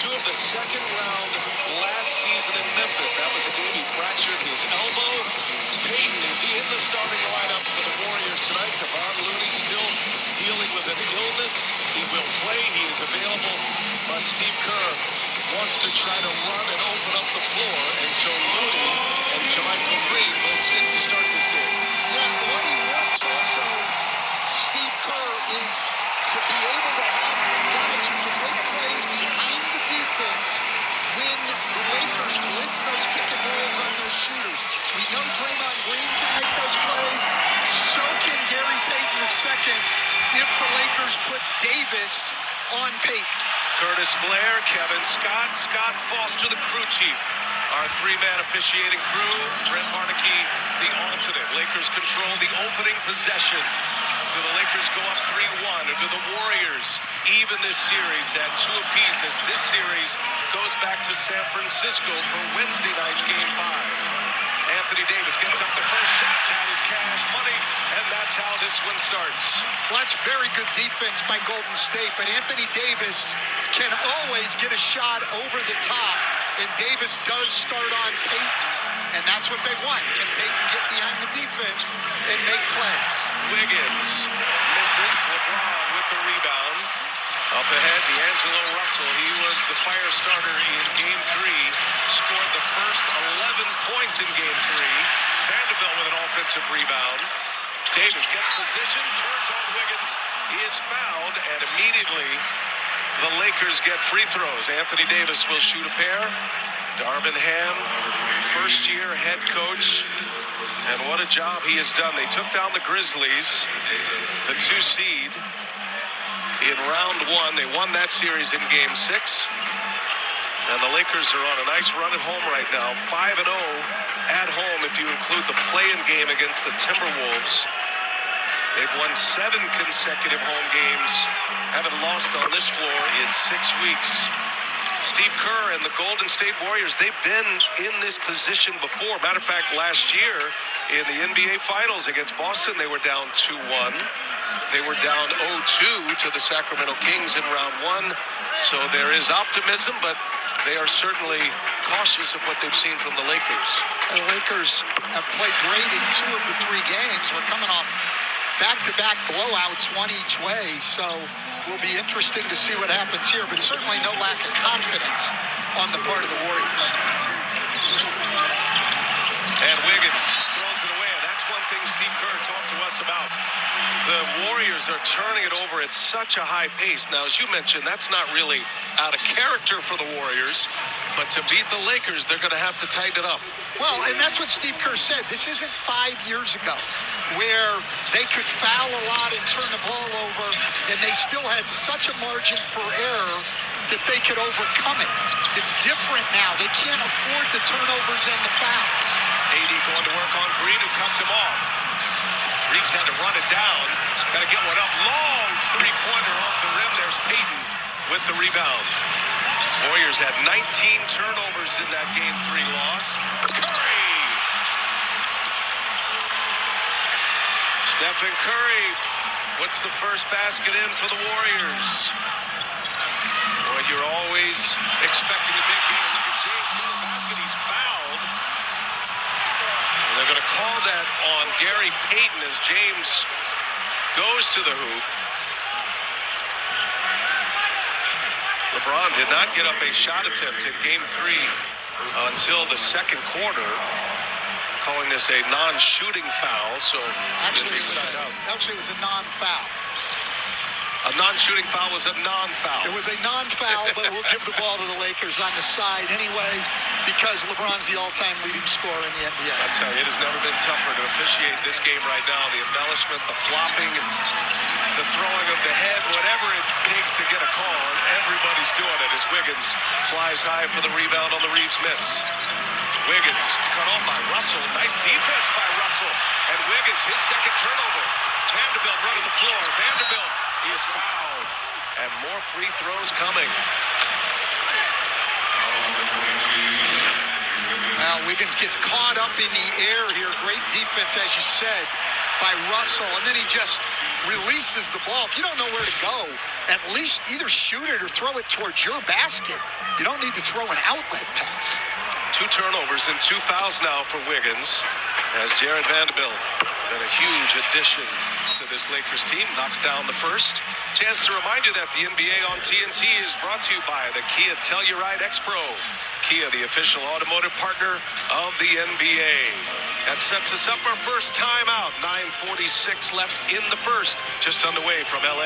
2 of the second round last season in Memphis. That was a game he fractured his elbow. Payton, is he in the starting lineup for the Warriors tonight? Kevon Looney still dealing with an illness. He will play. He is available. But Steve Kerr wants to try to run and open up the floor. And so Looney and JaMychal Green both sit to start this game. Yeah, what he wants also, Steve Kerr, is to be able to have guys who can make plays behind the defense when the Lakers blitz those pick and rolls on those shooters. We know Draymond Green can make those plays. So can Gary Payton II if the Lakers put Davis on Payton. Curtis Blair, Kevin Scott, Scott Foster, the crew chief. Our three-man officiating crew, Brent Marnicky, the alternate. Lakers control the opening possession. Do the Lakers go up 3-1, or do the Warriors even this series at 2 apiece as this series goes back to San Francisco for Wednesday night's Game 5? Anthony Davis gets up the first shot. That is cash money, and that's how this one starts. Well, that's very good defense by Golden State, but Anthony Davis can always get a shot over the top, and Davis does start on Payton, and that's what they want. Can Payton get behind the defense and make plays? Wiggins misses. LeBron with the rebound. Up ahead, D'Angelo Russell. He was the fire starter in Game 3. Scored the first 11 points in Game 3. Vanderbilt with an offensive rebound. Davis gets position, turns on Wiggins. He is fouled, and immediately the Lakers get free throws. Anthony Davis will shoot a pair. Darvin Ham, first-year head coach. And what a job he has done. They took down the Grizzlies, the 2 seed. In round 1, they won that series in Game 6. And the Lakers are on a nice run at home right now. 5-0 at home if you include the play-in game against the Timberwolves. They've won 7 consecutive home games. Haven't lost on this floor in 6 weeks. Steve Kerr and the Golden State Warriors, they've been in this position before. Matter of fact, last year in the NBA Finals against Boston, they were down 2-1. They were down 0-2 to the Sacramento Kings in round 1. So there is optimism, but they are certainly cautious of what they've seen from the Lakers. The Lakers have played great in 2 of the 3 games. We're coming off back-to-back blowouts, one each way. So will be interesting to see what happens here, but certainly no lack of confidence on the part of the Warriors. And Wiggins throws it away, and that's one thing Steve Kerr talked to us about. The Warriors are turning it over at such a high pace. Now, as you mentioned, that's not really out of character for the Warriors, but to beat the Lakers, they're going to have to tighten it up. Well, and that's what Steve Kerr said. This isn't 5 years ago where they could foul a lot and turn the ball over, and they still had such a margin for error that they could overcome it. It's different now. They can't afford the turnovers and the fouls. AD going to work on Green, who cuts him off. Reeves had to run it down. Got to get one up. Long three-pointer off the rim. There's Payton with the rebound. Warriors had 19 turnovers in that Game 3 loss. Curry! Stephen Curry puts the first basket in for the Warriors. Boy, you're always expecting a big game. Look at James with the basket. He's fouled. And they're going to call that on Gary Payton as James goes to the hoop. LeBron did not get up a shot attempt in Game 3 until the second quarter, calling this a non-shooting foul. So actually, it was a non-foul. A non-shooting foul was a non-foul. It was a non-foul, but we'll give the ball to the Lakers on the side anyway, because LeBron's the all-time leading scorer in the NBA. I tell you, it has never been tougher to officiate this game right now. The embellishment, the flopping, and the throwing of the head, whatever it takes to get a call, and everybody's doing it as Wiggins flies high for the rebound on the Reeves miss. Wiggins cut off by Russell. Nice defense by Russell. And Wiggins, his second turnover. Vanderbilt running the floor. Vanderbilt is fouled. And more free throws coming. Well, Wiggins gets caught up in the air here. Great defense, as you said, by Russell. And then he just releases the ball. If you don't know where to go, at least either shoot it or throw it towards your basket. You don't need to throw an outlet pass. 2 turnovers and 2 fouls now for Wiggins, as Jared Vanderbilt, been a huge addition to this Lakers team, knocks down the first. Chance to remind you that the NBA on TNT is brought to you by the Kia Telluride X-Pro. Kia, the official automotive partner of the NBA. That sets us up our first timeout. 9:46 left in the first, just underway from LA.